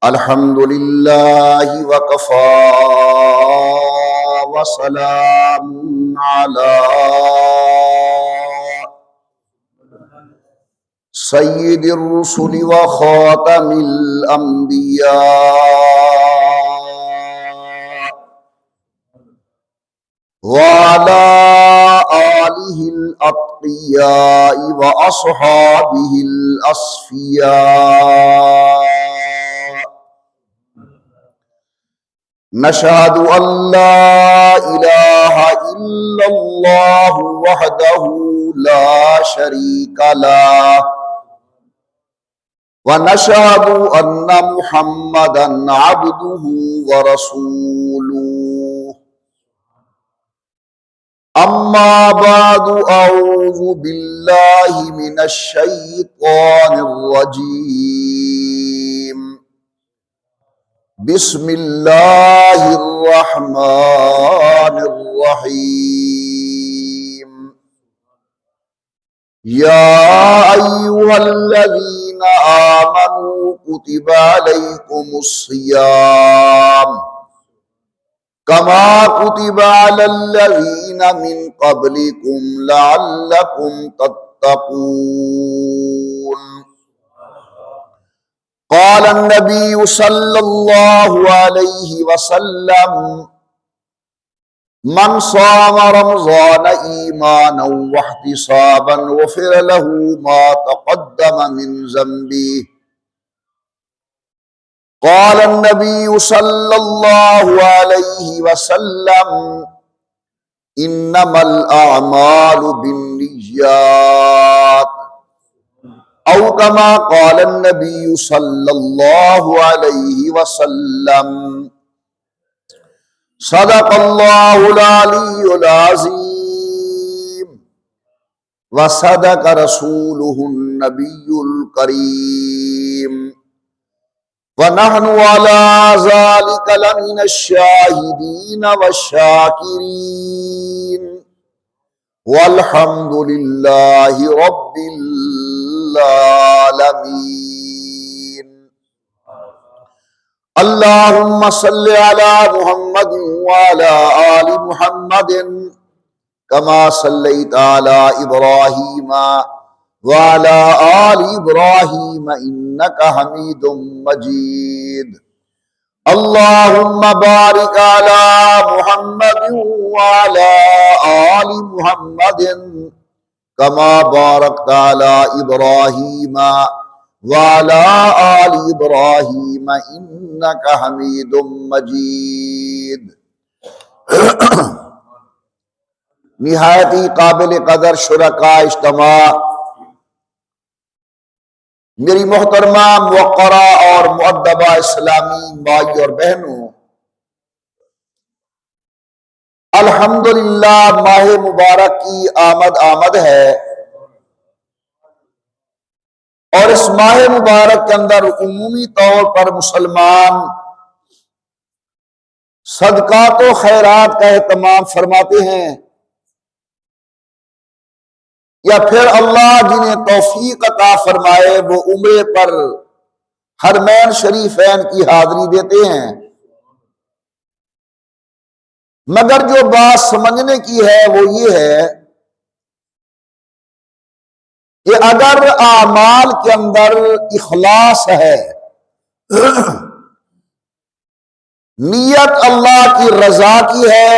अल्हम्दुलिल्लाहि वकफ़ा वसलामुन अला सय्यिदिर रुसुलि व खातमिल अंबिया व अला आलिहिल अत्क़िया व अस्हाबिहिल अस्फ़िया। नशहदु अल्ला इलाहा इल्लल्लाहु वहदहु ला शरीका लह व नशहदु अन्ना मुहम्मदन अब्दुहु व रसूलुहु। अम्मा बादु औज़ु बिल्लाहि मिनश शैतानिर रजीम। बिस्मिल्लाहिर रहमानिर रहीम। या अय्युहल्लज़ीना आमनू कुतिबा अलैकुमुस सियाम कमा कुतिबा अलल्लज़ीना मिन क़ब्लिकुम लअल्लकुम तत्तक़ून। क़ाल नबी सल्लल्लाहु अलैहि वसल्लम मन साम रमज़ान ईमानन वहतिसाबन गुफ़िर लहू मा तक़द्दम मिन ज़ंबिही। क़ाल नबी सल्लल्लाहु अलैहि वसल्लम इन्नमल अअमालु बिन्निय्यात औ कमा क़ाल नबी सल्लल्लाहु अलैहि वसल्लम। सदक़ल्लाहुल अलियुल अज़ीम व सदक़ रसूलुहुन नबियुल करीम व नहनु अला ज़ालिका लमिनश शाहिदीन वश्शाकिरीन वल्हम्दुलिल्लाहि रब्बिल आलमीन। अल्लाहुम्मा सल्लि अला मुहम्मदिन व अला आलि मुहम्मदिन कमा सल्लैता अला इब्राहीम व अला आलि इब्राहीम इन्नका हमीदुम मजीद। अल्लाहुम्मा बारिक अला मुहम्मदिन व अला आलि मुहम्मदिन कमा बारकता अला इब्राहीम व अला आलि इब्राहीम इन्नका हमीदुम मजीद। निहायती काबिल कदर शुरका इज्तिमा, मेरी मोहतरमा मुवक्करा और मुअद्दबा इस्लामी भाई और बहनों, अल्हम्दुलिल्लाह माह मुबारक की आमद है और इस माह मुबारक के अंदर उमूमी तौर पर मुसलमान सदका तो खैरात का एहतमाम फरमाते हैं या फिर अल्लाह जिन्हें तौफीक अता फरमाए वो उम्रे पर हरमैन शरीफैन की हाजिरी देते हैं। मगर जो बात समझने की है वो ये है कि अगर आमाल के अंदर इखलास है, नियत अल्लाह की रजा की है,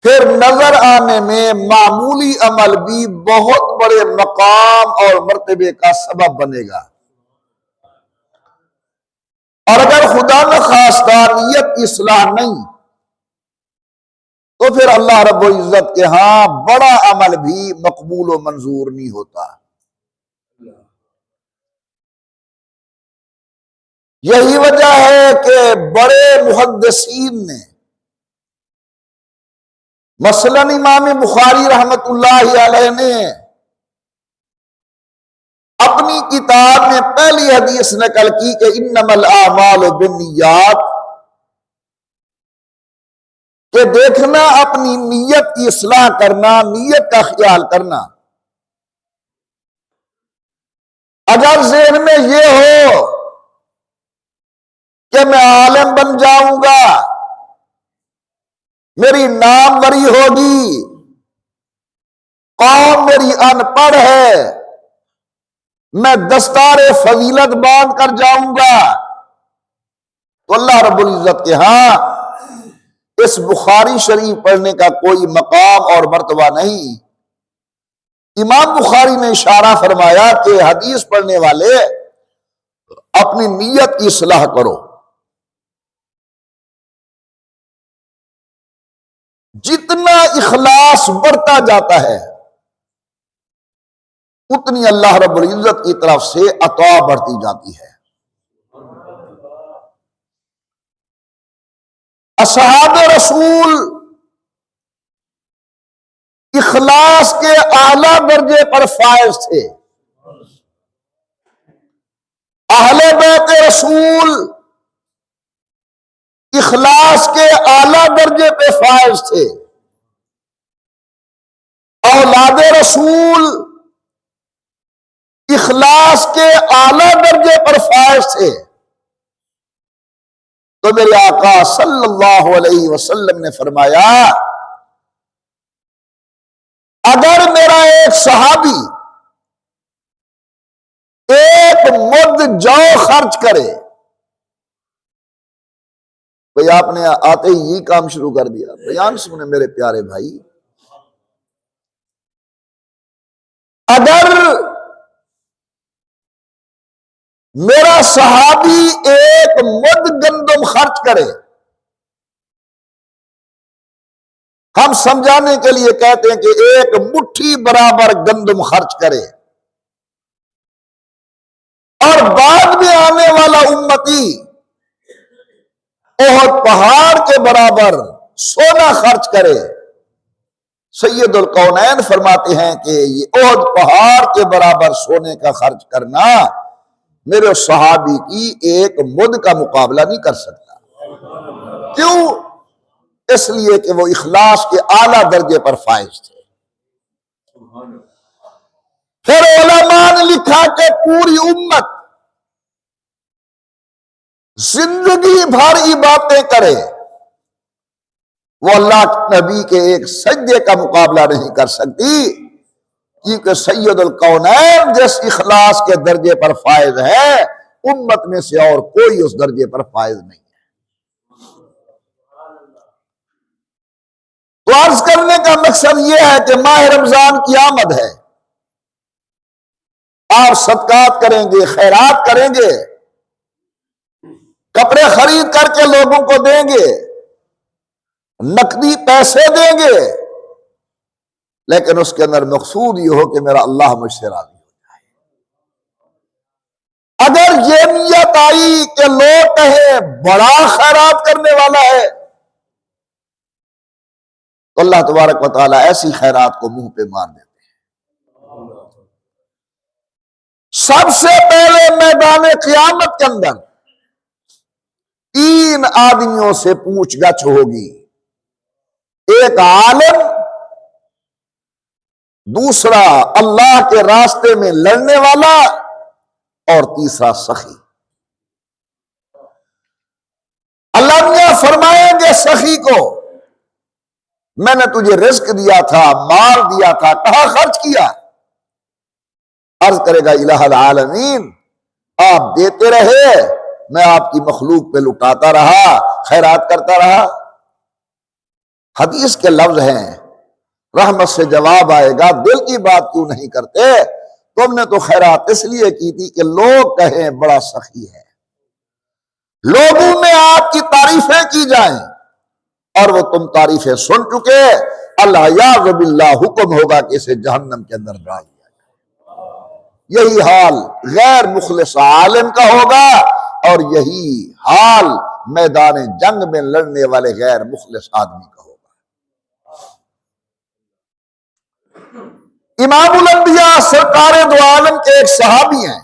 फिर नजर आने में मामूली अमल भी बहुत बड़े मकाम और मर्तबे का सबब बनेगा। और अगर खुदा न खास्ता नियत की इस्लाह नहीं तो फिर अल्लाह रब्बुल इज्जत के यहां बड़ा अमल भी मकबूल व मंजूर नहीं होता। यही वजह है कि बड़े मुहद्दिसीन ने, मसलन इमाम बुखारी रहमतुल्लाहि अलैह ने अपनी किताब में पहली हदीस नकल की कि इन्नमल आमालु बिन्नियात, कि देखना अपनी नीयत की इस्लाह करना, नीयत का ख्याल करना। अगर ज़हन में ये हो कि मैं आलिम बन जाऊंगा, मेरी नामवरी होगी, कौम मेरी अनपढ़ है, मैं दस्तारे फजीलत बांध कर जाऊंगा, तो अल्लाह रब्बुल इज्जत के यहां इस बुखारी शरीफ पढ़ने का कोई मकाम और मर्तबा नहीं। इमाम बुखारी ने इशारा फरमाया कि हदीस पढ़ने वाले अपनी नीयत की इस्लाह करो। जितना इखलास बढ़ता जाता है उतनी अल्लाह रब्बुल इज्जत की तरफ से अता बढ़ती जाती है। असहाबे रसूल इखलास के आला दर्जे पर फायज थे। अहले बैत रसूल इखलास के आला दर्जे पे फायज थे। औलाद रसूल इखलास के आला दर्जे पर फायज थे। तो मेरे आका सल्लल्लाहु अलैहि वसल्लम ने फरमाया, अगर मेरा एक सहाबी एक मुद्द जौ खर्च करे, भाई आपने आते ही ये काम शुरू कर दिया। बयान सुने मेरे प्यारे भाई, अगर मेरा सहाबी एक मुद्द गंदम खर्च करे, हम समझाने के लिए कहते हैं कि एक मुट्ठी बराबर गंदम खर्च करे, और बाद में आने वाला उम्मती ओहद पहाड़ के बराबर सोना खर्च करे, सैयदुल कौनैन फरमाते हैं कि ये ओहद पहाड़ के बराबर सोने का खर्च करना मेरे सहाबी की एक मुद्द का मुकाबला नहीं कर सकता। क्यों? इसलिए कि वो इखलास के आला दर्जे पर फायज थे। फिर उलमा ने लिखा कि पूरी उम्मत जिंदगी भर इबादतें करे, वो अल्लाह नबी के एक सज्जे का मुकाबला नहीं कर सकती, क्योंकि सैयदुल कौनैन जिस इखलास के दर्जे पर फायज है, उम्मत में से और कोई उस दर्जे पर फायज नहीं है। तो अर्ज करने का मकसद यह है कि माह रमजान की आमद है, आप सदकात करेंगे, खैरात करेंगे, कपड़े खरीद करके लोगों को देंगे, नकदी पैसे देंगे, लेकिन उसके अंदर मकसूद ये हो कि मेरा अल्लाह मुझसे राजी हो जाए। अगर ये नियत आई कि लोग कहे बड़ा खैरात करने वाला है, तो अल्लाह तबारक व तआला ऐसी खैरात को मुंह पे मार देते हैं। सबसे पहले मैदान क़यामत के अंदर 3 आदमियों से पूछगछ होगी, एक आलिम, दूसरा अल्लाह के रास्ते में लड़ने वाला, और तीसरा सखी। अल्लाह मियां फरमाएंगे सखी को, मैंने तुझे रिस्क दिया था, माल दिया था, कहां खर्च किया? अर्ज करेगा इलाहुल आलमीन, आप देते रहे, मैं आपकी मखलूक पे लुटाता रहा, खैरात करता रहा। हदीस के लफ्ज हैं, रहमत से जवाब आएगा, दिल की बात क्यों नहीं करते? तुमने तो खैरात इसलिए की थी कि लोग कहें बड़ा सखी है, लोगों में आपकी तारीफें की जाएं, और वो तुम तारीफें सुन चुके, अल्लाह याज़ बिल्लाह हुक्म होगा कि इसे जहन्नम के अंदर डाल दिया जाए। यही हाल गैर मुखलिस आलिम का होगा, और यही हाल मैदान जंग में लड़ने वाले गैर मुखलिस आदमी का होगा। इमामुल अंबिया सरकारे दो आलम के एक सहाबी हैं,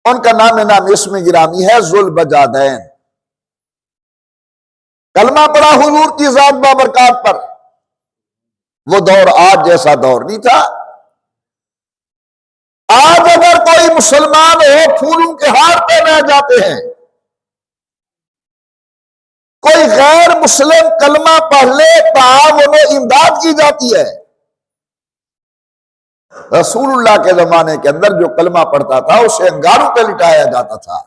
उनका नाम इसमें गिरामी है जुल्बजादैन। कलमा पड़ा हुजूर की जात बाबरकात पर। वो दौर आज जैसा दौर नहीं था। आज अगर कोई मुसलमान हो, फूलों के हार पहनाए जाते हैं, कोई गैर मुस्लिम कलमा पढ़ ले ताआवुन इमदाद की जाती है। रसूलुल्लाह के जमाने के अंदर जो कलमा पढ़ता था उसे अंगारों पे लिटाया जाता था,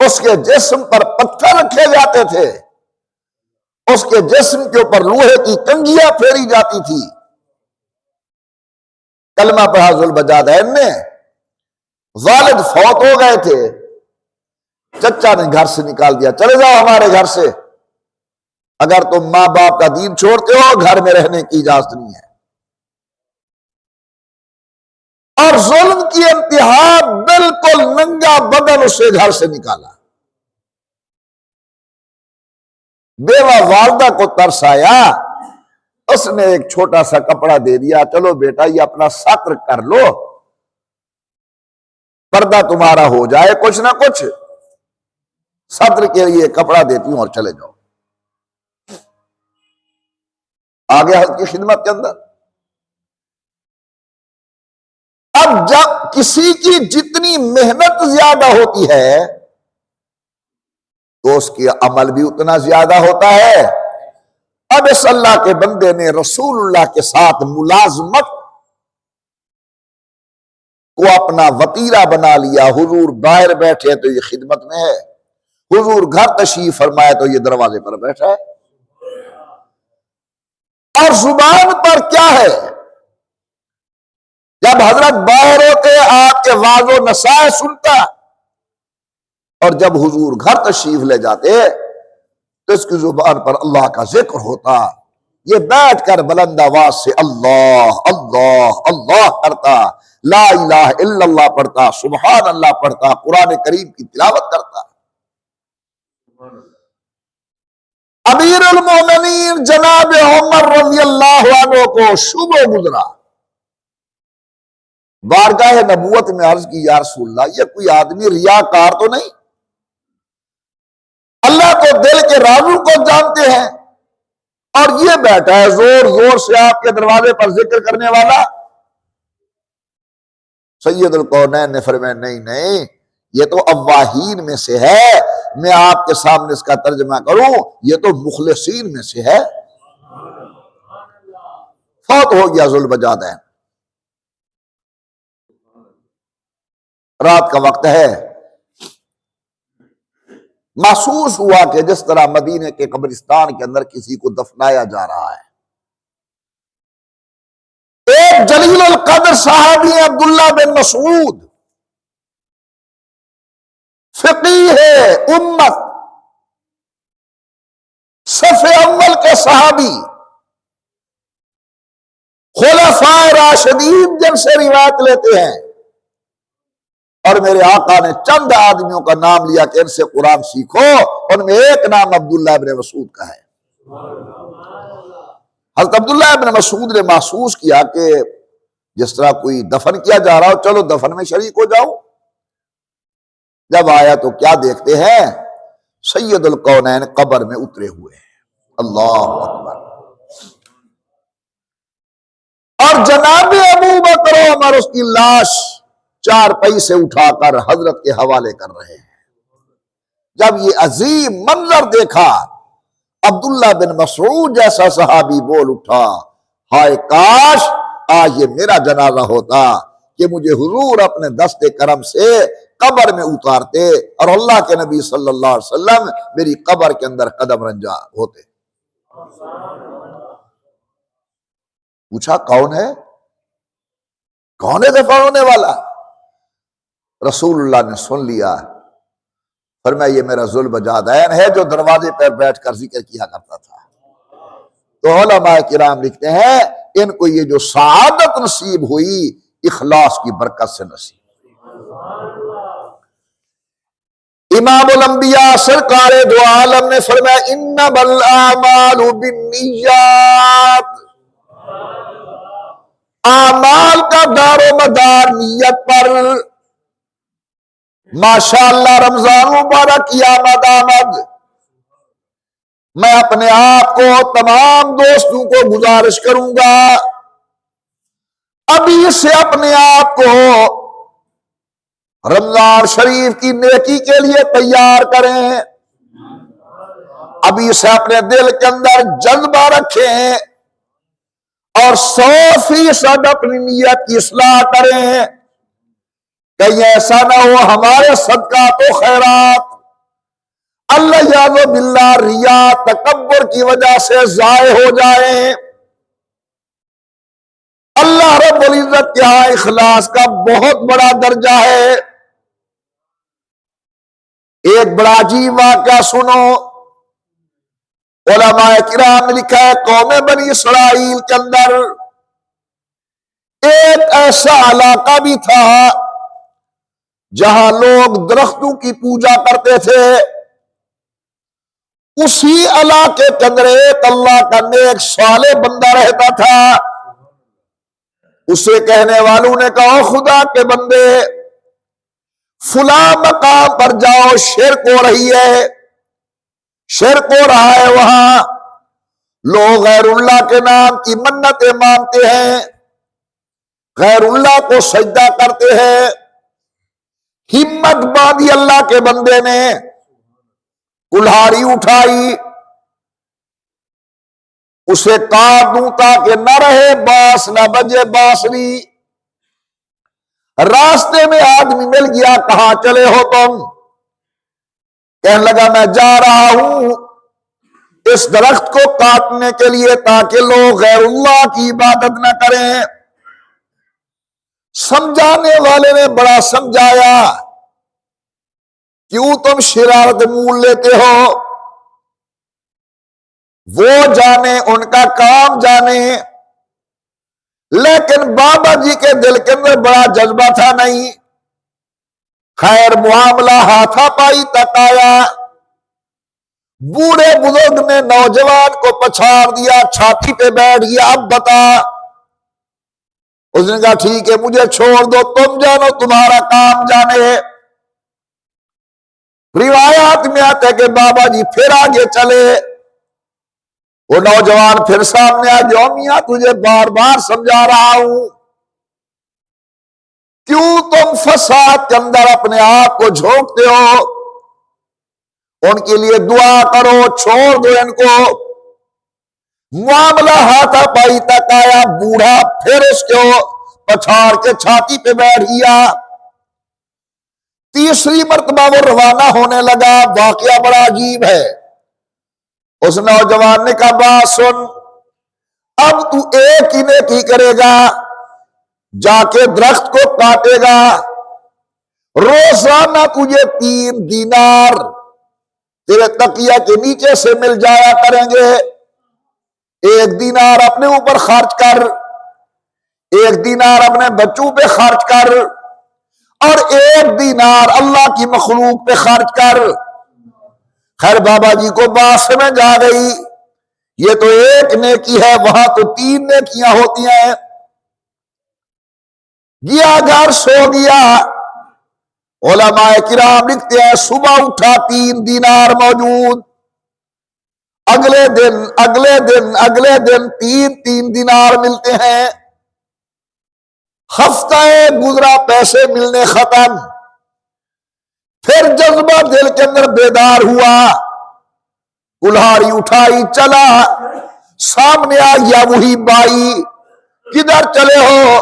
उसके जिस्म पर पत्थर रखे जाते थे, उसके जिस्म के ऊपर लोहे की कंघियां फेरी जाती थी। कलमा पढ़ा जुल्बजादैन ने, वालिद फौत हो गए थे, चचा ने घर से निकाल दिया, चले जाओ हमारे घर से, अगर तुम मां बाप का दीन छोड़ते हो घर में रहने की इजाजत नहीं है। और जुल्म की इंतहा, बिल्कुल नंगा बदन उसे घर से निकाला। बेवा वालदा को तरस आया, उसने एक छोटा सा कपड़ा दे दिया, चलो बेटा ये अपना सत्र कर लो, पर्दा तुम्हारा हो जाए, कुछ ना कुछ सत्र के लिए कपड़ा देती हूं और चले जाओ। आगे हज की खिदमत के अंदर अब जब किसी की जितनी मेहनत ज्यादा होती है तो उसकी अमल भी उतना ज्यादा होता है। अब इस अल्लाह के बंदे ने रसूलुल्लाह के साथ मुलाजमत को अपना वतीरा बना लिया। हुजूर बाहर बैठे तो ये खिदमत में है, हुजूर घर तशरीफ फरमाए तो ये दरवाजे पर बैठा है। और जुबान पर क्या है, जब हजरत बाहर होते आपके वाजो नसाए सुनता, और जब हुजूर घर तशरीफ ले जाते तो इसकी जुबान पर अल्लाह का जिक्र होता। ये बैठकर बुलंद आवाज से अल्लाह अल्लाह अल्लाह करता, ला इलाहा इल्लल्लाह पढ़ता, सुभान अल्लाह पढ़ता, कुरान करीम की तिलावत करता। अमीरुल मोमिनीन जनाब उमर रज़ियल्लाहु अन्हु को शुभ गुजरा, बारगाह नबूवत में अर्ज की, या रसूलल्लाह ये कोई आदमी रियाकार तो नहीं? अल्लाह तो दिल के राजू को जानते हैं, और ये बैठा है जोर जोर से आपके दरवाजे पर जिक्र करने वाला। सैयदुल कौनैन ने फरमाया नहीं नहीं, ये तो अव्वाहीन में से है। मैं आपके सामने इसका तर्जमा करूं, ये तो मुखलिसीन में से है। फौत हो गया जुल्बजादैन, रात का वक्त है। महसूस हुआ कि जिस तरह मदीने के कब्रिस्तान के अंदर किसी को दफनाया जा रहा है। एक जलील कदर साहबी अब्दुल्ला बिन मसूद, फकीह है उम्मत, सफ़े अव्वल के सहाबी, खुलफाए राशिदीन जिनसे रिवायत लेते हैं, और मेरे आका ने चंद आदमियों का नाम लिया कि इनसे कुरान सीखो। उनमें एक नाम अब्दुल्ला इब्न मसूद का है। हज़रत अब्दुल्ला इब्न मसूद ने महसूस किया कि जिस तरह कोई दफन किया जा रहा हो, चलो दफन में शरीक हो जाओ। जब आया तो क्या देखते हैं, सैयदुल कौनैन कब्र में उतरे हुए हैं। अल्लाह अकबर। और जनाब अबू बकर उमर उसकी लाश चार पई से उठाकर हजरत के हवाले कर रहे हैं। जब ये अजीम मंजर देखा, अब्दुल्ला बिन मसूद जैसा सहाबी बोल उठा, हाय काश आज ये मेरा जनाजा होता कि मुझे हुजूर अपने दस्ते करम से कब्र में उतारते और अल्लाह के नबी सल्लल्लाहु अलैहि वसल्लम मेरी कब्र के अंदर कदम रंजा होते। पूछा कौन है दफा होने वाला? रसूलुल्लाह ने सुन लिया, फरमाया ये मेरा जुल्बजादैन है जो दरवाजे पर बैठकर जिक्र किया करता था। तो उलमा किराम लिखते हैं इनको ये जो सआदत नसीब हुई इखलास की बरकत से नसीब। इमामुल अंबिया सरकार दो आलम ने फरमाया इन्नमल आमालु बिन्नियात, आमाल का दारो मदार नियत पर। माशाअल्लाह रमजान मुबारक की आमद आमद। मैं अपने आप को तमाम दोस्तों को गुजारिश करूंगा अभी से अपने आप को रमजान शरीफ की नेकी के लिए तैयार करें। अभी से अपने दिल के अंदर जज्बा रखें और 100% अपनी नियत की इस्लाह करें। कहीं ऐसा ना हो हमारे सदका तो खैरात अल्लाह यादो बिल्ला रिया तकब्बुर की वजह से जाए हो जाए। अल्लाह रब्बुल इज्जत के यहां इखलास का बहुत बड़ा दर्जा है। एक बड़ा अजीब वाक़या सुनो। उलमाए किराम ने लिखा है कौम बनी इसराइल के अंदर एक ऐसा इलाका भी था जहां लोग दरख्तों की पूजा करते थे। उसी इलाके के अंदर एक अल्लाह का नेक साले बंदा रहता था। उसे कहने वालों ने कहा खुदा के बंदे फुला मकाम पर जाओ, शिरक हो रही है, शिरक हो रहा है। वहां लोग गैरुल्लाह के नाम की मन्नतें मानते हैं, गैरुल्लाह को सजदा करते हैं। हिम्मत बांधी अल्लाह के बंदे ने, कुल्हाड़ी उठाई, उसे काट दूं ताकि न रहे बांस, न बजे बांसुरी। रास्ते में आदमी मिल गया, कहां चले हो तुम? कहने लगा मैं जा रहा हूं इस दरख्त को काटने के लिए ताकि लोग गैरुल्लाह की इबादत न करें। समझाने वाले ने बड़ा समझाया, क्यों तुम शरारत मूल लेते हो? वो जाने, उनका काम जाने। लेकिन बाबा जी के दिल के अंदर बड़ा जज्बा था नहीं। खैर मुआमला हाथापाई तक आया। बूढ़े बुजुर्ग ने नौजवान को पछाड़ दिया, छाती पे बैठ गया, अब बता। उसने कहा ठीक है मुझे छोड़ दो, तुम जानो, तुम्हारा काम जाने। रिवायात में आता है कि बाबा जी फिर आगे चले। वो नौजवान फिर सामने आ गया, मियां तुझे बार बार समझा रहा हूं, क्यों तुम फसाद के अंदर अपने आप को झोंकते हो? उनके लिए दुआ करो, छोड़ दो इनको। मामला हाथापाई तक आया। बूढ़ा फिर उसको पछाड़ के छाती पे बैठ गया। तीसरी मर्तबा वो रवाना होने लगा। वाकया बड़ा अजीब है। उस नौजवान ने कहा बात सुन, अब तू एक ही नेकी करेगा, जाके दरख्त को काटेगा। रोजाना तुझे 3 दीनार तेरे तकिया के नीचे से मिल जाया करेंगे। 1 दीनार अपने ऊपर खर्च कर, 1 दीनार अपने बच्चों पे खर्च कर, और 1 दीनार अल्लाह की मखलूक पे खर्च कर। खैर बाबा जी को बात समझ आ गई, ये तो एक नेकी है, वहां तो 3 नेकियां होती हैं। गया घर, सो गया। उलमाए किराम लिखते हैं सुबह उठा 3 दीनार मौजूद। अगले दिन 3 दीनार मिलते हैं। हफ्ता गुजरा, पैसे मिलने खत्म। फिर जज्बा दिल के अंदर बेदार हुआ, कुल्हाड़ी उठाई, चला। सामने आ गया वही बाई, किधर चले हो?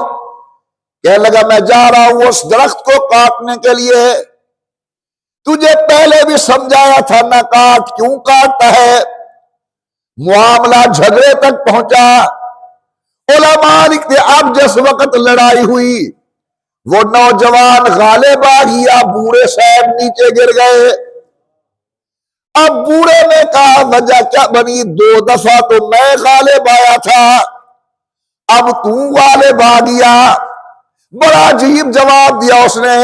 कहने लगा मैं जा रहा हूं उस दरख्त को काटने के लिए। तुझे पहले भी समझाया था ना काट, क्यों काटता है? मामला झगड़े तक पहुंचा। उलमा लिखते अब जिस वक्त लड़ाई हुई वो नौजवान गालिब आ गया, बूढ़े साहब नीचे गिर गए। अब बूढ़े ने कहा वजह क्या बनी? 2 दफा तो मैं गालिब आया था, अब तू गालिब आ गया। बड़ा अजीब जवाब दिया उसने।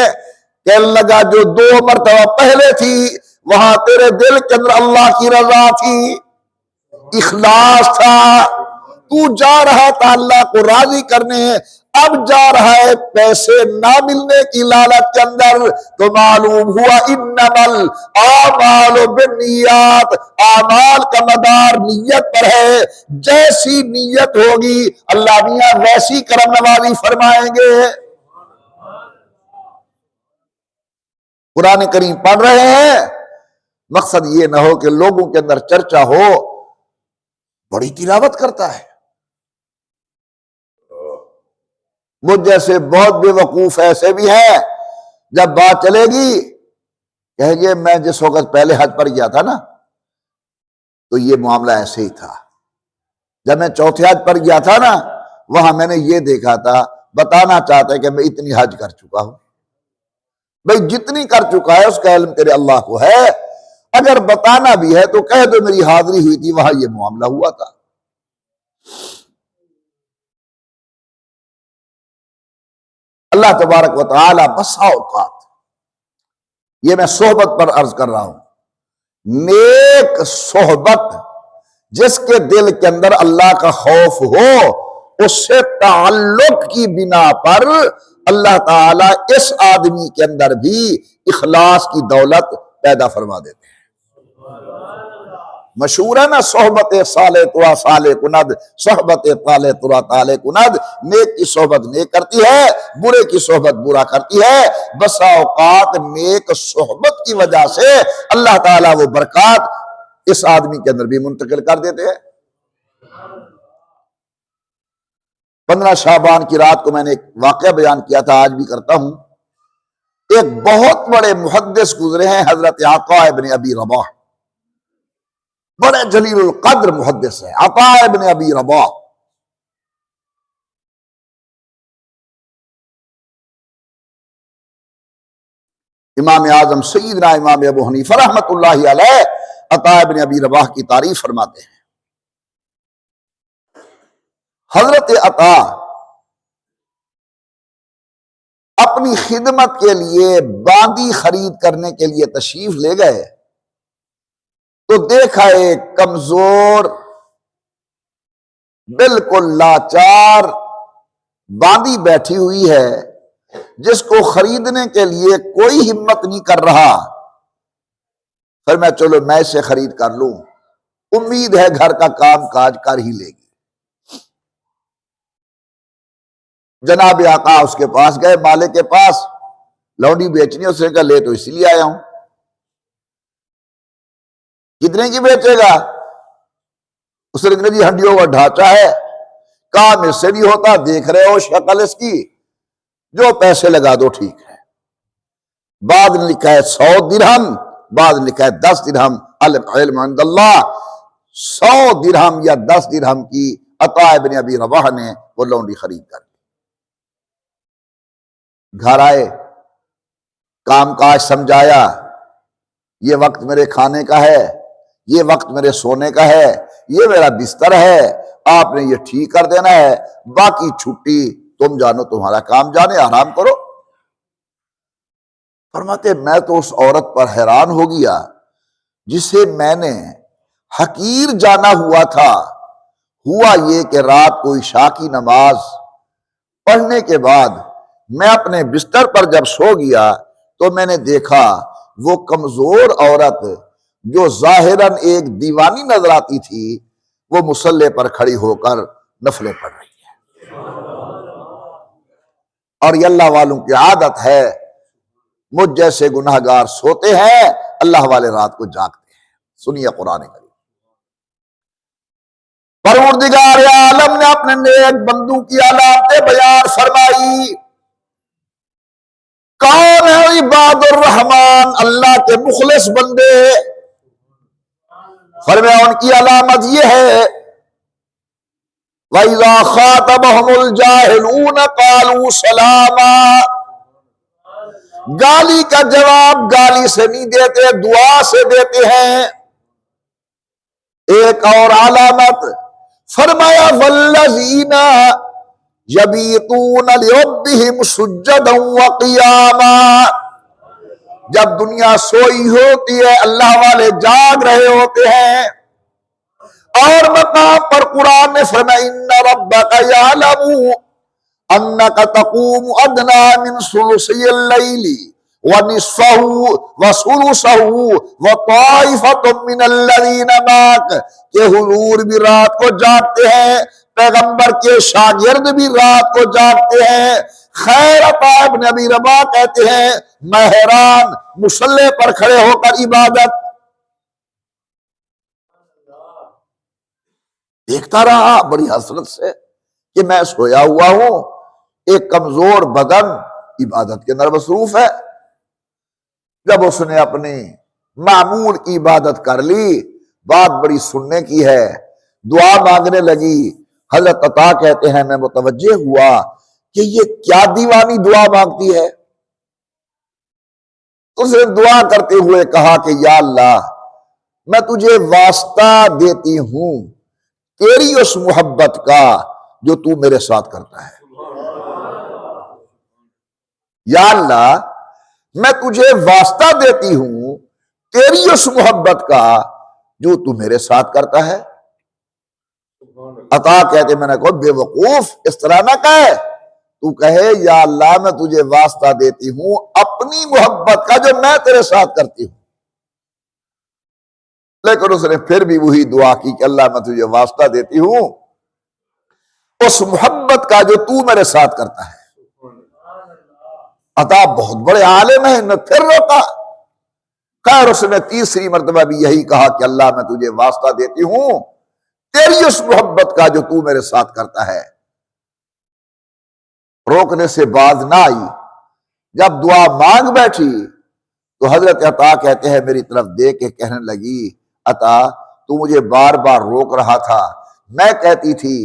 कहने लगा जो 2 मरतबा पहले थी वहां तेरे दिल के अंदर अल्लाह की रजा थी, इखलास था, तू जा रहा था अल्लाह को राजी करने, अब जा रहा है पैसे ना मिलने की लालच के अंदर। तो मालूम हुआ इन्नमल आमाल बिन्नियात, आमाल का मदार नियत पर है। जैसी नियत होगी अल्लाह मियां वैसी करम नवाजी फरमाएंगे। कुरान करीम पढ़ रहे हैं, मकसद ये ना हो कि लोगों के अंदर चर्चा हो, बड़ी तिलावत करता है। मुझ जैसे बहुत बेवकूफ ऐसे भी हैं, जब बात चलेगी कहेंगे मैं जिस वक्त पहले हज पर गया था ना, तो ये मामला ऐसे ही था। जब मैं चौथे हज पर गया था ना, वहां मैंने ये देखा था। बताना चाहता है कि मैं इतनी हज कर चुका हूं। भाई जितनी कर चुका है उसका इल्म तेरे अल्लाह को है। अगर बताना भी है तो कह दो मेरी हाजिरी हुई थी, वहां ये मामला हुआ था। अल्लाह तबारक व तआला बसा औकात, ये मैं सोहबत पर अर्ज कर रहा हूं, नेक सोहबत जिसके दिल के अंदर अल्लाह का खौफ हो, उससे ताल्लुक की बिना पर अल्लाह ताला इस आदमी के अंदर भी इखलास की दौलत पैदा फरमा देते हैं। मशहूर है ना, सोहबत साले तुरा साले कुनद, सोहबत ताले तुरा ताले कुनद। नेक की सोहबत नेक करती है, बुरे की सोहबत बुरा करती है। बसा औकात नेक सोहबत की वजह से अल्लाह ताला वो बरकत इस आदमी के अंदर भी मुंतकिल कर देते हैं। 15 शाबान की रात को मैंने एक वाकया बयान किया था, आज भी करता हूं। एक बहुत बड़े मुहद्दिस गुजरे हैं, हजरत आका इब्न अबी रबाह, बड़े जलीलुल कद्र मुहद्दिस है अता इब्न अबी रबाह। इमाम आजम सईदना इमाम अबू हनीफा रहमतुल्लाहि अलैह अता इब्न अबी रबाह की तारीफ फरमाते हैं। हजरत अता अपनी खिदमत के लिए बांदी खरीद करने के लिए तशरीफ ले गए, तो देखा एक कमजोर बिल्कुल लाचार बांदी बैठी हुई है, जिसको खरीदने के लिए कोई हिम्मत नहीं कर रहा। फिर मैं चलो मैं इसे खरीद कर लूं, उम्मीद है घर का काम काज कर ही लेगी। जनाब आका उसके पास गए, मालिक के पास, लौंडी बेचनी। उसने कहा ले तो इसलिए आया हूं। कितने की बेचेगा? उसने कहा जी हड्डियों का ढांचा है, काम इससे नहीं होता, देख रहे हो शक्ल इसकी, जो पैसे लगा दो ठीक है। बाद ने लिखा है 100 दिरहम, बाद ने लिखा है 10 दिरहम। अल-इल्म इंदल्लाह। 100 दिरहम या 10 दिरहम की अता इब्न अबी रबाह ने वो लौंडी खरीद कर ली। घर आए, काम काज समझाया, ये वक्त मेरे खाने का है, ये वक्त मेरे सोने का है, ये मेरा बिस्तर है, आपने ये ठीक कर देना है, बाकी छुट्टी तुम जानो, तुम्हारा काम जाने, आराम करो। फरमाते मैं तो उस औरत पर हैरान हो गया जिसे मैंने हकीर जाना हुआ था। हुआ ये कि रात को इशा की नमाज पढ़ने के बाद मैं अपने बिस्तर पर जब सो गया तो मैंने देखा वो कमजोर औरत जो जाहिरन एक दीवानी नजर आती थी, वो मुसल्ले पर खड़ी होकर नफले पढ़ रही है। और ये अल्लाह वालों की आदत है, मुझ जैसे गुनाहगार सोते हैं, अल्लाह वाले रात को जागते हैं। सुनिए कुरान करीम। परवरदिगार आलम ने अपने नेक बंदू की अलामतें बयान फरमाई। कौन है इबादुर रहमान, अल्लाह के मुखलिस बंदे? फरमाया उनकी अलामत यह है, वइज़ा खातबहुमुल जाहिलून क़ालू सलामा। गाली का जवाब गाली से नहीं देते, दुआ से देते हैं। एक और अलामत फरमाया वल्लज़ीना यबीतून लिरब्बिहिम सुज्जदन व क़ियामा। जब दुनिया सोई होती है, अल्लाह वाले जाग रहे होते हैं। और मकाम पर कुरान ने फरमाया इन्ना रब्बका यअलमु अन्नका तक़ूमु अदना मिन सुलुसिल लैली व निस्फहु व सुलुसहु व ताइफतुम मिनल्लज़ीना माक। के हुजूर भी रात को जागते हैं, पैगंबर के शागिर्द भी रात को जागते हैं। खैर अता इब्न अबी रबाह कहते हैं मैं हैरान, मुसल्ले पर खड़े होकर इबादत, देखता रहा बड़ी हसरत से कि मैं सोया हुआ हूं, एक कमजोर बदन इबादत के अंदर मसरूफ है। जब उसने अपनी मामूल की इबादत कर ली, बात बड़ी सुनने की है, दुआ मांगने लगी। हजरत अता कहते हैं मैं मुतवज्जे हुआ कि ये क्या दीवानी दुआ मांगती है। उसने दुआ करते हुए कहा कि या अल्लाह, मैं तुझे वास्ता देती हूं तेरी उस मोहब्बत का जो तू मेरे साथ करता है। या अल्लाह, मैं तुझे वास्ता देती हूं तेरी उस मोहब्बत का जो तू मेरे साथ करता है। अता कहते मैंने कहा बेवकूफ, इस तरह ना कहे, तू कहे या अल्लाह, मैं तुझे वास्ता देती हूं अपनी मोहब्बत का जो मैं तेरे साथ करती हूं। लेकिन उसने फिर भी वही दुआ की कि अल्लाह, मैं तुझे वास्ता देती हूं उस मोहब्बत का जो तू मेरे साथ करता है। अता बहुत बड़े आलिम है, न फिर रोका। खैर उसने तीसरी मर्तबा भी यही कहा कि अल्लाह, मैं तुझे वास्ता देती हूं तेरी उस मोहब्बत का जो तू मेरे साथ करता है। रोकने से बाज ना आई। जब दुआ मांग बैठी तो हजरत अता कहते हैं मेरी तरफ देख के कहने लगी, अता तू मुझे बार बार रोक रहा था, मैं कहती थी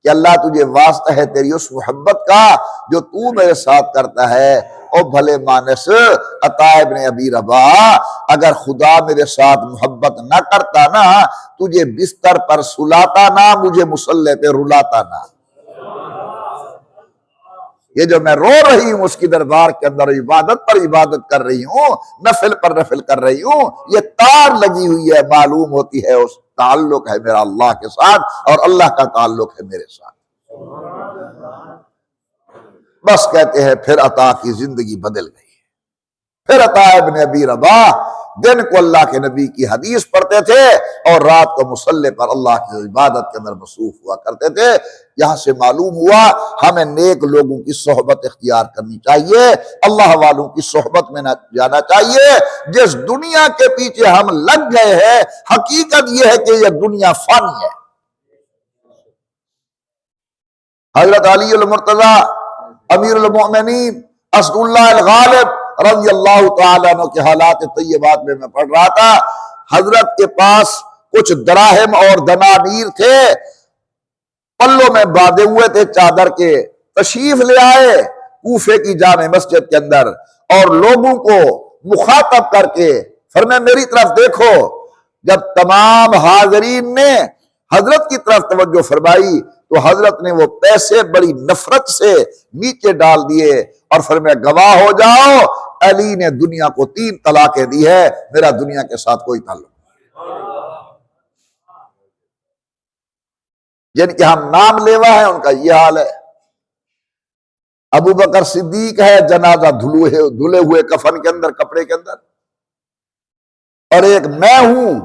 कि अल्लाह, तुझे वास्ता है तेरी उस मोहब्बत का जो तू मेरे साथ करता है। और भले मानस अता इब्न अबी रबाह, अगर खुदा मेरे साथ मोहब्बत ना करता ना, तुझे बिस्तर पर सुलाता ना, मुझे मुसल्ले पे रुलाता ना। ये जो मैं रो रही हूं उसकी दरबार के अंदर इबादत पर इबादत कर रही हूं, नफिल पर नफिल कर रही हूं, ये तार लगी हुई है, मालूम होती है उस ताल्लुक है मेरा अल्लाह के साथ और अल्लाह का ताल्लुक है मेरे साथ। बस कहते हैं फिर अता की जिंदगी बदल गई। फिर अता इब्न अबी रबाह दिन को अल्लाह के नबी की हदीस पढ़ते थे और रात को मुसल्ले पर अल्लाह की इबादत के अंदर मसरूफ हुआ करते थे। यहां से मालूम हुआ हमें नेक लोगों की सोहबत इख्तियार करनी चाहिए, अल्लाह वालों की सोहबत में न जाना चाहिए। जिस दुनिया के पीछे हम लग गए हैं, हकीकत यह है कि यह दुनिया फानी है। हजरत अली अल मुर्तजा अमीरुल मोमिनीन असदुल्लाह अल गालिब रज़ी अल्लाह तआला अन्हु के हालात तय्यबात में मैं पढ़ रहा था। हजरत के पास कुछ दराहिम और दनानीर थे, पल्लों में बांधे हुए थे चादर के। तशरीफ ले आए कूफे की जामे मस्जिद के अंदर और लोगों को मुखातब करके फरमाया मेरी तरफ देखो। जब तमाम हाजरीन ने हजरत की तरफ तवज्जो फरमाई तो हजरत ने वो पैसे बड़ी नफरत से नीचे डाल दिए और फरमाया गवाह हो जाओ, अली ने दुनिया को 3 तलाकें दी है, मेरा दुनिया के साथ कोई ताल्लुक नहीं। जिनके हम नाम लेवा है उनका यह हाल है। अबू बकर सिद्दीक है, जनाजा धुले हुए कफन के अंदर, कपड़े के अंदर, और एक मैं हूं,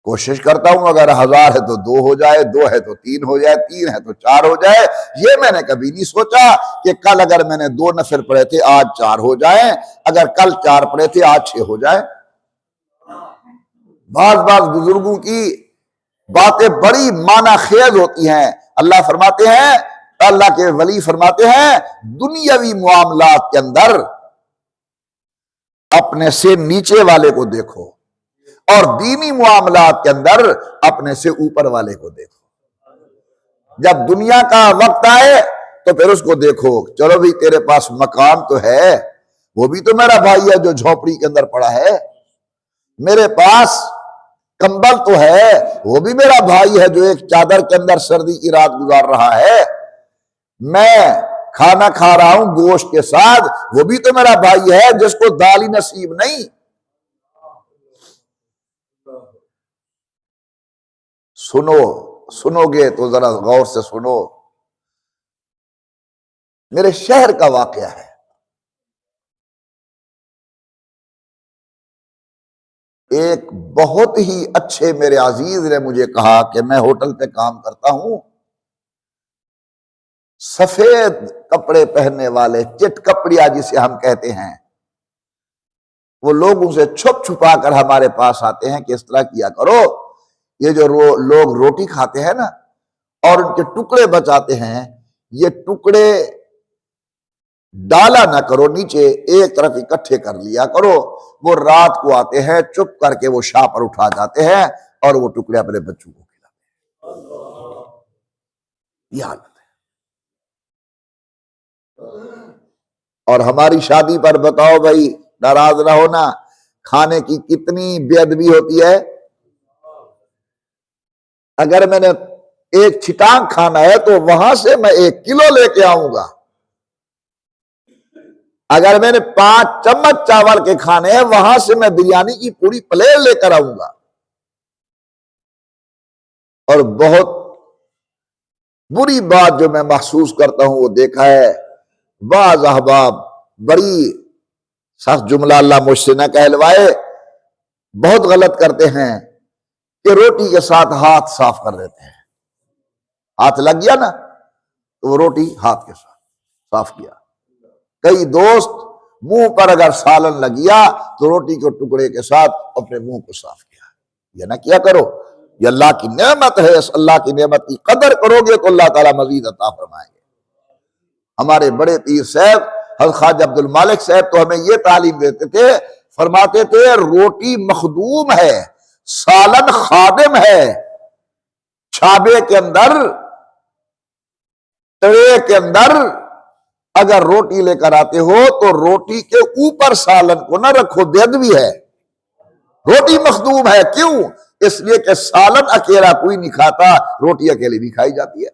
कोशिश करता हूं अगर 1000 है तो 2 हो जाए, 2 है तो 3 हो जाए, 3 है तो 4 हो जाए। ये मैंने कभी नहीं सोचा कि कल अगर मैंने 2 नफिल पढ़े थे आज 4 हो जाए, अगर कल 4 पढ़े थे आज 6 हो जाए। बाज बुजुर्गों की बातें बड़ी माना खेज होती हैं। अल्लाह फरमाते हैं, अल्लाह के वली फरमाते हैं, दुनियावी मामलात के अंदर अपने से नीचे वाले को देखो और दीनी मामलात के अंदर अपने से ऊपर वाले को देखो। जब दुनिया का वक्त आए तो फिर उसको देखो, चलो भाई तेरे पास मकान तो है, वो भी तो मेरा भाई है जो झोपड़ी के अंदर पड़ा है। मेरे पास कंबल तो है, वो भी मेरा भाई है जो एक चादर के अंदर सर्दी की रात गुजार रहा है। मैं खाना खा रहा हूं गोश्त के साथ, वो भी तो मेरा भाई है जिसको दाल ही नसीब नहीं। सुनोगे तो जरा गौर से सुनो। मेरे शहर का वाकया है। एक बहुत ही अच्छे मेरे अजीज ने मुझे कहा कि मैं होटल पे काम करता हूं, सफेद कपड़े पहनने वाले चिट कपड़िया जिसे हम कहते हैं, वो लोगों से छुप छुपा कर हमारे पास आते हैं कि इस तरह किया करो ये जो लोग रोटी खाते हैं ना और उनके टुकड़े बचाते हैं, ये टुकड़े डाला ना करो नीचे, एक तरफ इकट्ठे कर लिया करो। वो रात को आते हैं, चुप करके वो शाह पर उठा जाते हैं और वो टुकड़े अपने बच्चों को खिलाते हैं। ये हालत है। और हमारी शादी पर बताओ भाई, नाराज ना होना, खाने की कितनी बेअदबी होती है। अगर मैंने एक छिटांग खाना है तो वहां से मैं 1 किलो लेके आऊंगा। अगर मैंने 5 चम्मच चावल के खाने हैं, वहां से मैं बिरयानी की पूरी प्लेट लेकर आऊंगा। और बहुत बुरी बात जो मैं महसूस करता हूं वो देखा है, बाज़ अहबाब बड़ी सख्त जुमला अल्लाह मुझसे न कहलवाए, बहुत गलत करते हैं कि रोटी के साथ हाथ साफ कर देते हैं। हाथ लग गया ना तो वो रोटी हाथ के साथ साफ किया। कई दोस्त मुंह पर अगर सालन लग गया तो रोटी के टुकड़े के साथ अपने मुंह को साफ किया। यह ना किया करो, ये अल्लाह की नेमत है। इस अल्लाह की नेमत की कदर करोगे तो अल्लाह ताला मजीद अता फरमाएंगे। हमारे बड़े पीर साहब हज़रत ख्वाजा अब्दुल मालिक साहब तो हमें ये तालीम देते थे, फरमाते थे रोटी मखदूम है, सालन खादिम है। छाबे के अंदर, ट्रे के अंदर अगर रोटी लेकर आते हो तो रोटी के ऊपर सालन को ना रखो, बेअदबी है। रोटी मखदूम है, क्यों? इसलिए कि सालन अकेला कोई नहीं खाता, रोटी अकेली भी खाई जाती है।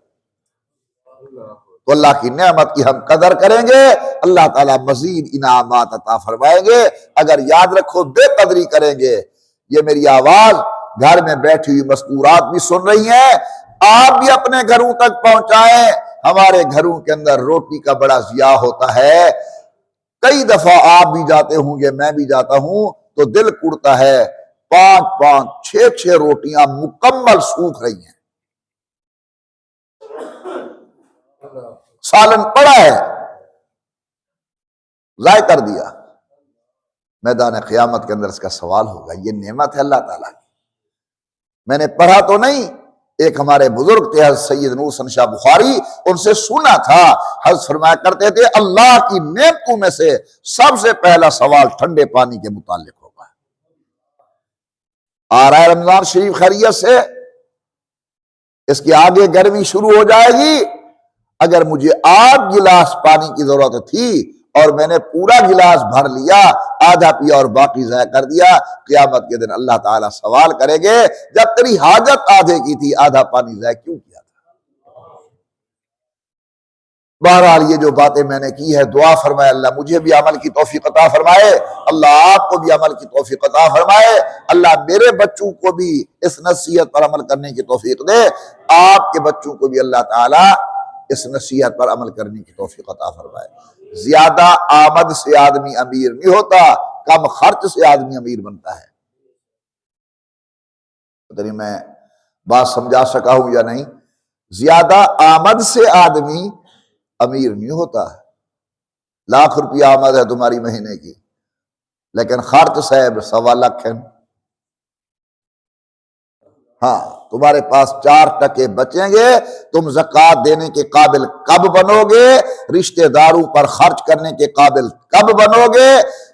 तो अल्लाह की नेमत की हम कदर करेंगे, अल्लाह ताला मजीद इनामात अता फरमाएंगे। अगर याद रखो बेकदरी करेंगे। ये मेरी आवाज घर में बैठी हुई मस्तूरात भी सुन रही हैं, आप भी अपने घरों तक पहुंचाएं। हमारे घरों के अंदर रोटी का बड़ा जिया होता है। कई दफा आप भी जाते होंगे, मैं भी जाता हूं, तो दिल कुड़ता है, 5-5, 6-6 रोटियां मुकम्मल सूख रही हैं, सालन पड़ा है, जाय कर दिया। मैदान क़यामत के अंदर इसका सवाल होगा। ये नेमत है अल्लाह ताला की। मैंने पढ़ा तो नहीं, एक हमारे बुजुर्ग थे हज़रत सैयद नूर सन शाह बुखारी, उनसे सुना था, हज़रत फरमाया करते थे अल्लाह की नेमतों में से सबसे पहला सवाल ठंडे पानी के मुतालिक होगा। आ रहा है रमजान शरीफ खैरियत से, इसके आगे गर्मी शुरू हो जाएगी। अगर मुझे 8 गिलास पानी की जरूरत थी और मैंने पूरा गिलास भर लिया, आधा पिया और बाकी ज़ाया कर दिया, क़यामत के दिन अल्लाह ताला सवाल करेंगे, जब तेरी हाजत आधे की थी, आधा पानी ज़ाया क्यों किया था? बहरहाल ये जो बातें मैंने की है, दुआ फरमाए अल्लाह मुझे भी अमल की तौफीक अता फरमाए, अल्लाह आपको भी अमल की तौफीक अता फरमाए, अल्लाह मेरे बच्चों को भी इस नसीहत पर अमल करने की तौफीक दे, आपके बच्चों को भी अल्लाह ताला इस नसीहत पर अमल करने की तौफीक अता फरमाए। ज्यादा आमद से आदमी अमीर नहीं होता, कम खर्च से आदमी अमीर बनता है। पता नहीं मैं बात समझा सका हूं या नहीं। ज्यादा आमद से आदमी अमीर नहीं होता। लाख रुपया आमद है तुम्हारी महीने की, लेकिन खर्च साहब 1.25 लाख है। हाँ, तुम्हारे पास 4% बचेंगे, तुम ज़कात देने के काबिल कब बनोगे? रिश्तेदारों पर खर्च करने के काबिल कब बनोगे?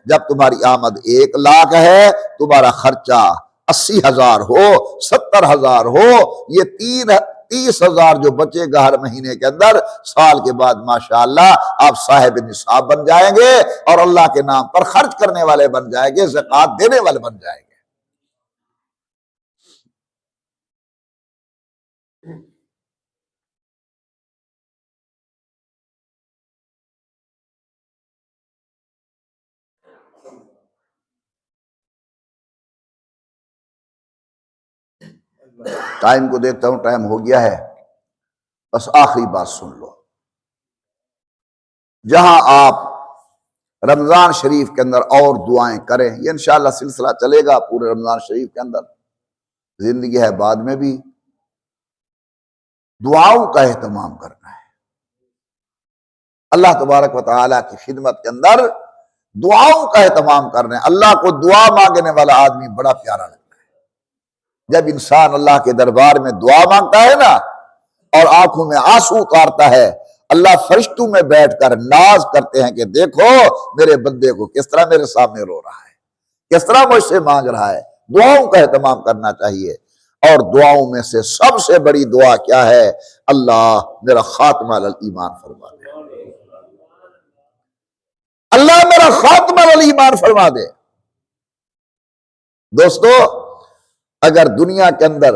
जब तुम्हारी आमद 1 लाख है, तुम्हारा खर्चा 80,000 हो, 70,000 हो, ये 30,000 जो बचेगा हर महीने के अंदर, साल के बाद माशाअल्लाह आप साहिब निसाब बन जाएंगे और अल्लाह के नाम पर खर्च करने वाले बन जाएंगे, ज़कात देने वाले बन जाएंगे। टाइम को देखता हूं, टाइम हो गया है, बस आखिरी बात सुन लो। जहां आप रमजान शरीफ के अंदर और दुआएं करें, ये इंशाअल्लाह सिलसिला चलेगा पूरे रमजान शरीफ के अंदर, जिंदगी है बाद में भी दुआओं का एहतमाम करना है। अल्लाह तबारक व तआला की खिदमत के अंदर दुआओं का एहतमाम करना है। अल्लाह को दुआ मांगने वाला आदमी बड़ा प्यारा लगता है। जब इंसान अल्लाह के दरबार में दुआ मांगता है ना और आंखों में आंसू उतारता है, अल्लाह फरिश्तों में बैठकर नाज करते हैं कि देखो मेरे बंदे को किस तरह मेरे सामने रो रहा है, किस तरह मुझसे मांग रहा है। दुआओं का एहतमाम करना चाहिए। और दुआओं में से सबसे बड़ी दुआ क्या है? अल्लाह मेरा खात्मा अल ईमान फरमा दे, अल्लाह मेरा खात्मा अल ईमान फरमा दे। दोस्तों, अगर दुनिया के अंदर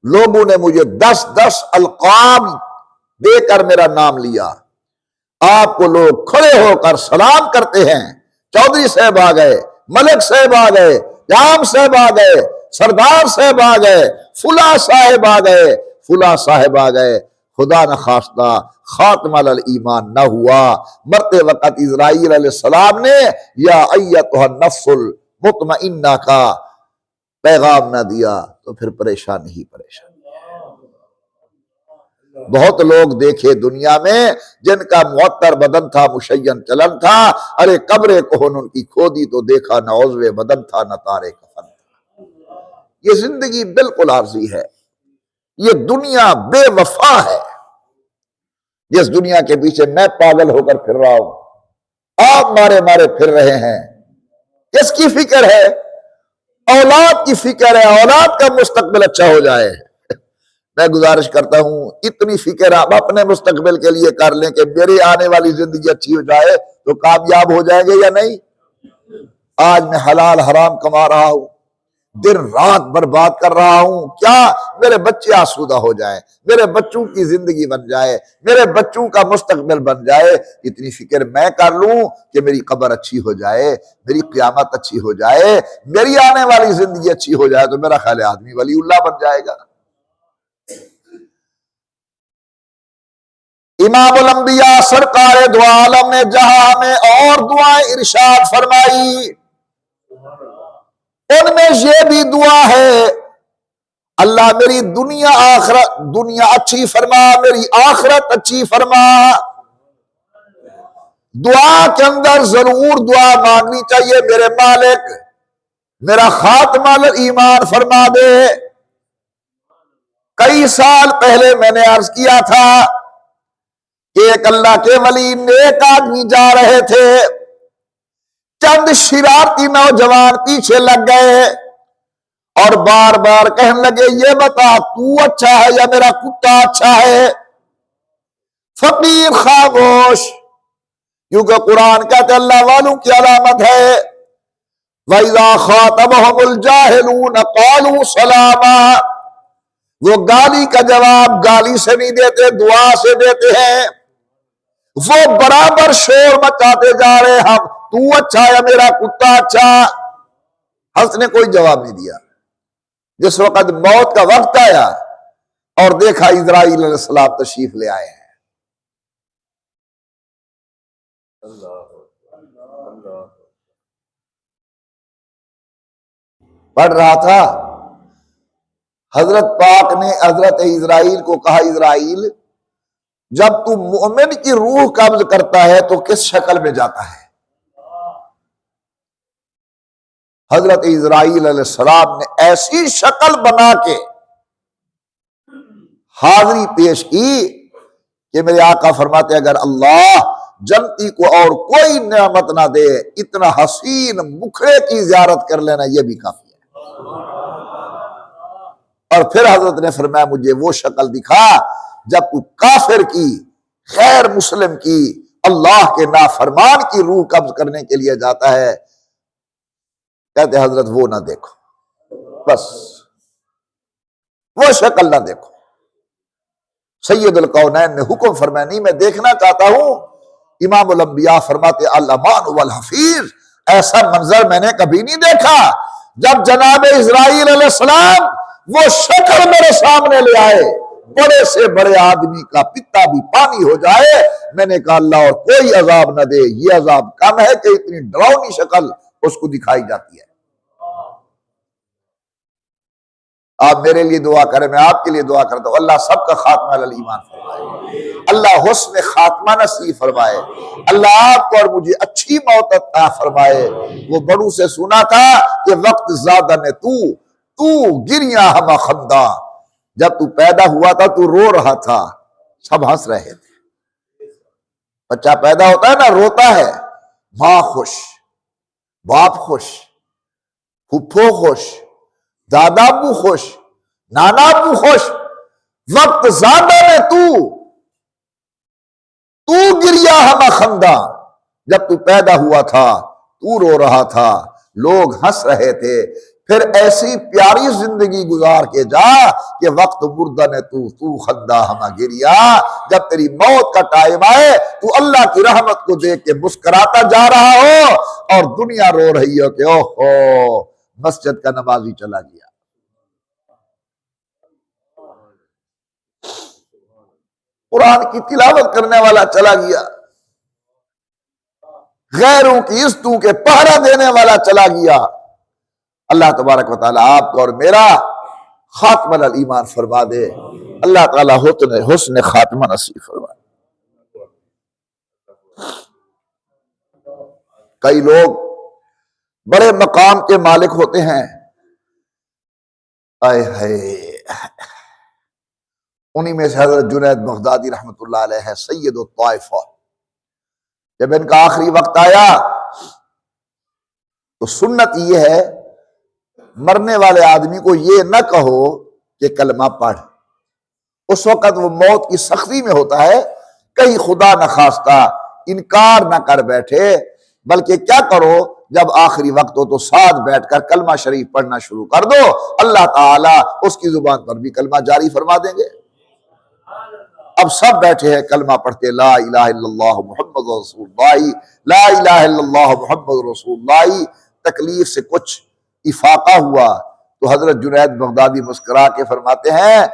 लोगों ने मुझे 10-10 अलकाब देकर मेरा नाम लिया, आपको लोग खड़े होकर सलाम करते हैं, चौधरी साहब आ गए, मलिक साहब आ गए, जाम साहब आ गए, सरदार साहब आ गए, फुला साहब आ गए, फुला साहब आ गए, खुदा न खास्ता खात्मा अल ईमान न हुआ, मरते वक्त इज़राइल अलैहिस्सलाम ने या अय्यतुहा नफ्सुल मुतमइन्ना का पैगाम न दिया तो फिर परेशान ही परेशान। बहुत लोग देखे दुनिया में जिनका मुअत्तर बदन था, मुशय्यन चलन था, अरे कब्रे कोहन उनकी खोदी तो देखा न उज़्वे बदन था न तारे कफन था। ये जिंदगी बिल्कुल आर्जी है, ये दुनिया बेवफा है। जिस दुनिया के पीछे मैं पागल होकर फिर रहा हूं, आप मारे मारे फिर रहे हैं, किसकी फिक्र है? औलाद की फिक्र है, औलाद का मुस्तकबिल अच्छा हो जाए। मैं गुजारिश करता हूं इतनी फिक्र आप अपने मुस्तकबिल के लिए कर लें कि मेरी आने वाली जिंदगी अच्छी हो जाए तो कामयाब हो जाएंगे या नहीं। आज मैं हलाल हराम कमा रहा हूं, दिन रात बर्बाद कर रहा हूं, क्या मेरे बच्चे आसूदा हो जाए, मेरे बच्चों की जिंदगी बन जाए, मेरे बच्चों का मुस्तकबिल बन जाए। इतनी फिक्र मैं कर लूं कि मेरी कब्र अच्छी हो जाए, मेरी क़यामत अच्छी हो जाए, मेरी आने वाली जिंदगी अच्छी हो जाए, तो मेरा ख्याल आदमी वलीउल्लाह बन जाएगा। इमामुल अंबिया सरकार दो आलम ने जहां हमें और दुआएं इरशाद फरमाई, उनमें ये भी दुआ है, अल्लाह मेरी दुनिया अच्छी फरमा, मेरी आखिरत अच्छी फरमा। दुआ के अंदर जरूर दुआ मांगनी चाहिए, मेरे मालिक मेरा खात्मा अल ईमान फरमा दे। कई साल पहले मैंने अर्ज किया था कि एक अल्लाह के वली नेक आदमी जा रहे थे, चंद शरारती नौजवान पीछे लग गए और बार बार कहने लगे, ये बता तू अच्छा है या मेरा कुत्ता अच्छा है। फकीर खामोश, क्योंकि कुरान कहते अल्लाह वालों की अलामत है, वइज़ा खातबहुमुल जाहिलून क़ालू सलामा। वो गाली का जवाब गाली से नहीं देते, दुआ से देते हैं। वो बराबर शोर मचाते जा रहे, हम तू अच्छा या मेरा कुत्ता अच्छा। हंस ने कोई जवाब नहीं दिया। जिस वक्त मौत का वक्त आया और देखा इज़राइल अलैहिस्सलाम तशरीफ ले आए हैं, पढ़ रहा था, हजरत पाक ने हजरत इज़राइल को कहा, इज़राइल जब तू मोमिन की रूह कब्ज करता है तो किस शक्ल में जाता है? हजरत इज़राइल अलैहिस्सलाम ने ऐसी शक्ल बना के हाजिरी पेश की कि मेरे आका फरमाते, अगर अल्लाह जनती को और कोई नेमत ना दे, इतना हसीन मुखड़े की जियारत कर लेना यह भी काफी है। और फिर हजरत ने फरमाया, मुझे वो शक्ल दिखा जब तू काफिर की, गैर मुस्लिम की, अल्लाह के नाफरमान की रूह कब्ज करने के लिए जाता है। कहते हजरत वो ना देखो, बस वो शक्ल ना देखो। सैयदुल कौनैन ने हुक्म फरमाया, नहीं मैं देखना चाहता हूं। इमामुल अंबिया फरमाते, अल अमान वल हफीज, ऐसा मंजर मैंने कभी नहीं देखा। जब जनाब इज़राइल अलैहिस्सलाम वो शक्ल मेरे सामने ले आए, बड़े से बड़े आदमी का पित्ता भी पानी हो जाए, मैंने कहा अल्लाह और कोई अजाब न दे, ये अजाब कम है कि इतनी डरावनी शक्ल उसको दिखाई जाती है। आप मेरे लिए दुआ करें, मैं आपके लिए दुआ करता हूं, अल्लाह सबका खात्मा अल ईमान फरमाए, अल्लाह हुस्न खात्मा नसीब फरमाए, अल्लाह आपको और मुझे अच्छी मौत अता फरमाए। वो बड़ू से सुना था कि वक्त ज्यादा ने तू तू गिरिया हमा खंदा, जब तू पैदा हुआ था तू रो रहा था, सब हंस रहे थे। बच्चा पैदा होता है ना, रोता है, मां खुश, बाप खुश, फुफ्फो खुश, दादा अब्बू खुश, नाना अब्बू खुश। वक्त ज्यादा में तू गिरिया हमा खंदा, जब तू पैदा हुआ था तू रो रहा था, लोग हंस रहे थे। फिर ऐसी प्यारी जिंदगी गुजार के जा कि वक्त मुर्दा ने तू खंदा हमा गिरिया, जब तेरी मौत का टाइम आए तू अल्लाह की रहमत को देख के मुस्कुराता जा रहा हो और दुनिया रो रही हो कि ओहो मस्जिद का नमाजी चला गया। कुरान की तिलावत करने वाला चला गया, गैरों की इज्जतों के पहरा देने वाला चला गया। अल्लाह तबारक व तआला आपको और मेरा खात्मा अल ईमान फरमा दे। अल्लाह ताला हुस्न खात्मा नसीब फरमा। कई लोग बड़े मकाम के मालिक होते हैं, आए हाय, उन्हीं में से हजरत जुनैद बगदादी रहमतुल्लाह अलैह है, सैयद ताइफा। जब इनका आखिरी वक्त आया तो सुन्नत यह है मरने वाले आदमी को ये न कहो कि कलमा पढ़। उस वक्त वो मौत की सख्ती में होता है, कहीं खुदा न खास्ता इनकार न कर बैठे, बल्कि क्या करो जब आखिरी वक्त हो तो साथ बैठकर कलमा शरीफ पढ़ना शुरू कर दो, अल्लाह ताला उसकी जुबान पर भी कलमा जारी फरमा देंगे। अब सब बैठे हैं कलमा पढ़ते, ला इलाहा इल्लल्लाह मुहम्मद रसूलुल्लाह, ला इलाहा इल्लल्लाह मुहम्मद रसूलुल्लाह। तकलीफ से कुछ इफाका हुआ तो हजरत जुनैद बगदादी मुस्कुरा के फरमाते हैं,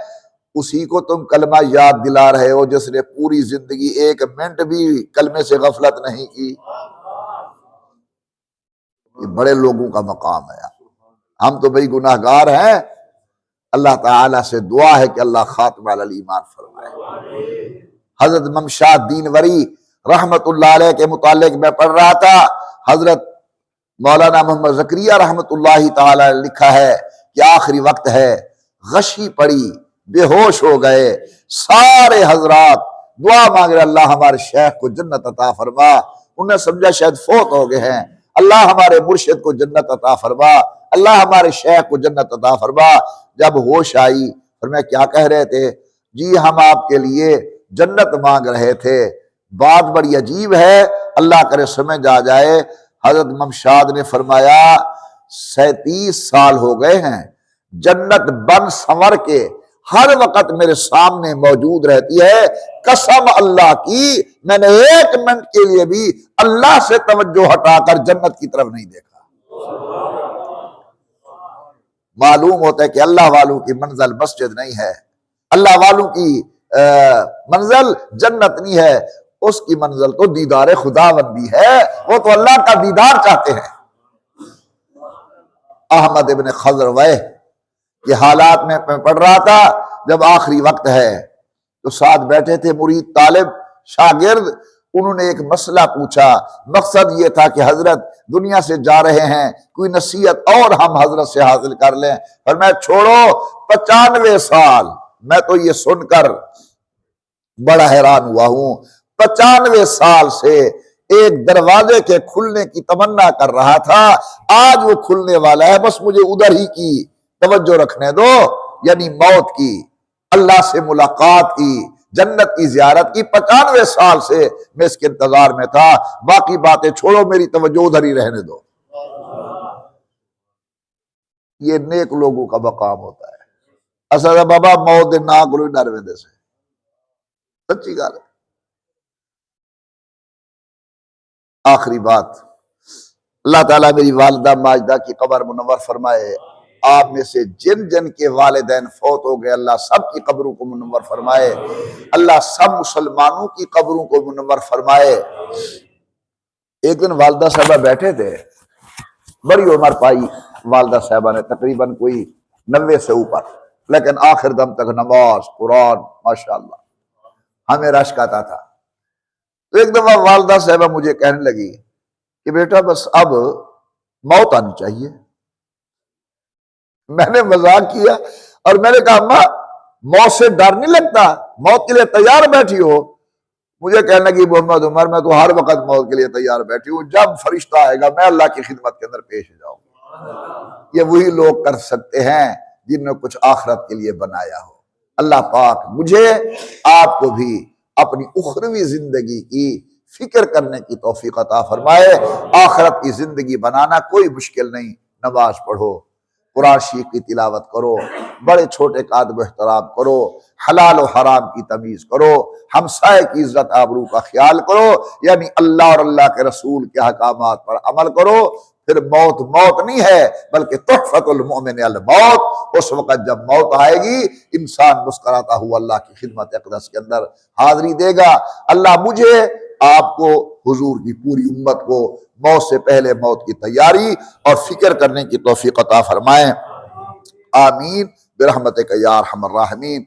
उसी को तुम कलमा याद दिला रहे हो जिसने पूरी जिंदगी एक मिनट भी कलमे से गफलत नहीं की। ये बड़े लोगों का मकाम है, हम तो भाई गुनाहगार हैं। अल्लाह ताला से दुआ है कि अल्लाह खात्मा अल ईमान फरमाए। हजरत ममशाद दीनवरी रहमतुल्लाह अलैह के मुतालिक मैं पढ़ रहा था, हजरत मौलाना मोहम्मद ज़करिया रहमतुल्लाह ताला ने लिखा है कि आखिरी वक्त है, गशी पड़ी, बेहोश हो गए, सारे हजरात दुआ मांग रहे, अल्लाह हमारे शेख को जन्नत अता फरमा। उन्हें समझा शायद फोत हो गए हैं, अल्लाह हमारे मुर्शिद को जन्नत अता फरमा, अल्लाह हमारे शेख को जन्नत अता फरमा। जब होश आई और मैं क्या कह रहे थे, जी हम आपके लिए जन्नत मांग रहे थे। बात बड़ी अजीब है, अल्लाह करे समझ आ जाए। हजरत ममशाद ने फरमाया 37 साल हो गए हैं, जन्नत बन संवर के हर वक्त मेरे सामने मौजूद रहती है। कसम अल्लाह की, मैंने एक मिनट के लिए भी अल्लाह से तवज्जो हटाकर जन्नत की तरफ नहीं देखा। मालूम होता है कि अल्लाह वालों की मंजिल मस्जिद नहीं है, अल्लाह वालों की मंजिल जन्नत नहीं है, उसकी मंजिल तो दीदार खुदावंदी है। वो तो अल्लाह का दीदार चाहते हैं। अहमद इब्न खजरवह के हालात में मैं पढ़ रहा था, जब आखिरी वक्त है तो साथ बैठे थे मुरीद तालिब शागिर्द, उन्होंने एक मसला पूछा। मकसद ये था कि हजरत दुनिया से जा रहे हैं, कोई नसीहत और हम हजरत से हासिल कर लें। और मैं छोड़ो 95 साल, मैं तो ये सुनकर बड़ा हैरान हुआ हूं। 95 साल से एक दरवाजे के खुलने की तमन्ना कर रहा था, आज वो खुलने वाला है, बस मुझे उधर ही की तवज्जो रखने दो, यानी मौत की, अल्लाह से मुलाकात की, जन्नत की जियारत की। 95 साल से मैं इसके इंतजार में था, बाकी बातें छोड़ो, मेरी तवज्जो उधर ही रहने दो। ये नेक लोगों का मकाम होता है। असल बाबा मौत ना करो डर वेंदे से, सच्ची गाल है। आखिरी बात, अल्लाह ताला मेरी वालिदा माजिदा की कब्र मुनव्वर फरमाए। आप में से जिन जिन के वालिदैन फौत हो गए, अल्लाह सब की कब्रों को मुनव्वर फरमाए। अल्लाह सब मुसलमानों की कब्रों को मुनव्वर फरमाए। एक दिन वालिदा साहबा बैठे थे, बड़ी उम्र पाई वालिदा साहबा ने, तकरीबन कोई 90 से ऊपर, लेकिन आखिर दम तक नमाज कुरान माशाअल्लाह हमें रश्क आता था। तो एक दफा वालिदा साहबा मुझे कहने लगी कि बेटा बस अब मौत आनी चाहिए। मैंने मजाक किया और मैंने कहा अम्मा मौत से डर नहीं लगता, मौत के लिए तैयार बैठी हो? मुझे कहने की मोहम्मद उमर मैं तो हर वक्त मौत के लिए तैयार बैठी हूँ, जब फरिश्ता आएगा मैं अल्लाह की खिदमत के अंदर पेश जाऊँ। ये वही लोग कर सकते हैं जिन्होंने कुछ आखिरत के लिए बनाया हो। अल्लाह पाक मुझे आपको भी अपनी उखरवी जिंदगी की फिक्र करने की तौफीक अता फरमाए। आखिरत की जिंदगी बनाना कोई मुश्किल नहीं। नमाज पढ़ो, कुरान शरीफ की तिलावत करो, बड़े छोटे का अदब एहतराम करो, हलाल और हराम की तमीज करो, हमसाए की इज्जत आबरू का ख्याल करो, यानी अल्लाह और अल्लाह के रसूल के अहकामात पर अमल करो। फिर मौत मौत नहीं है बल्कि तुहफतुल मोमिन अल मौत। उस वक्त जब मौत आएगी इंसान मुस्कुराता हुआ अल्लाह की खिदमत अक़दस के अंदर हाजिरी देगा। अल्लाह मुझे आपको हुजूर की पूरी उम्मत को मौत से पहले मौत की तैयारी और फिक्र करने की तौफीक अता फरमाए। आमीन बिरहमतिक या अरहमर राहिमीन।